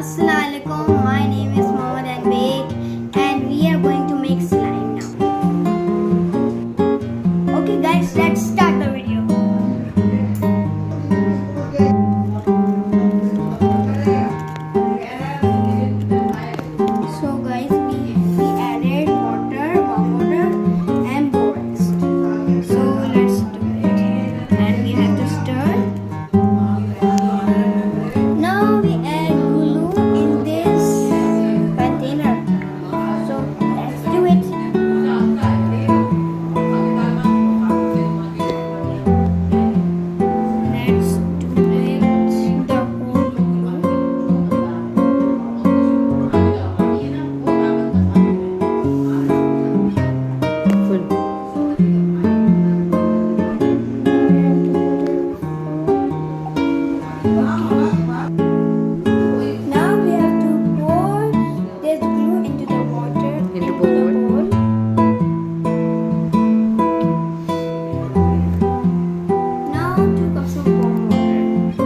Assalamualaikum. My name is Mohammed and Baig, and we are going to make slime now. Okay, guys, let's start the video. So, guys, we added water, warm water, and borax. So let's do it, and we have to stir. Now we add glue in this container. So let's do it. Let's do it the whole glue. Now we have to pour this glue into the water in the bowl. Now 2 cups of warm water.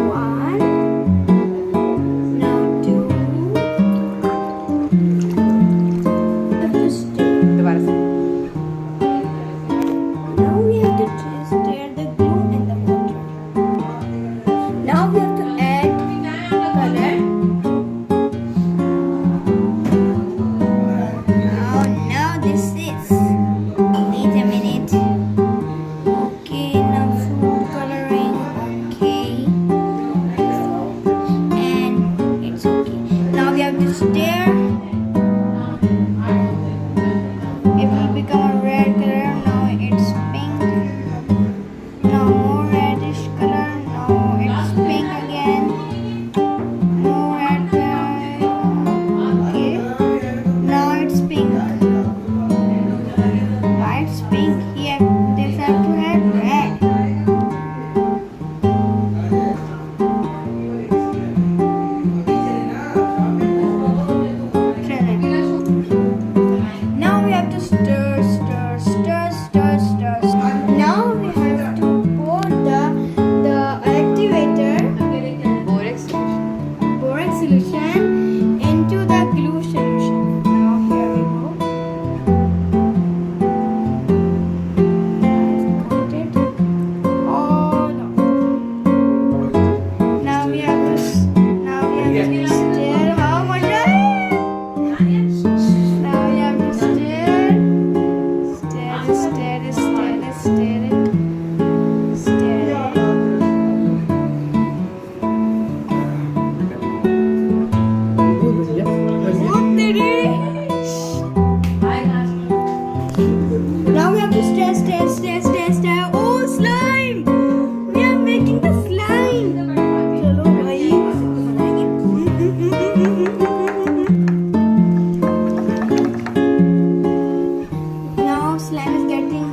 1. Now 2. Have to stir. Now we have to stir the glue and the water. Now we have to add color. Oh no, this is. Wait a minute. Okay, now food coloring. Okay. And it's okay. Now we have to stir. It will become a red color. Now it's pink. Now more reddish color. Now it's pink again. More red color. Okay. Now it's pink. Why it's pink? Here, this have to have red. Now we have to stir, stir, stir, stir, stir. Now we have to pour the activator borax solution into the glue solution. Now here we go. Got it. Oh no. Now we have to stir. How much? Now we have to stir. Stir it. Now we have to stir. Oh, slime! We are making the slime. चलो भाई Now slime is getting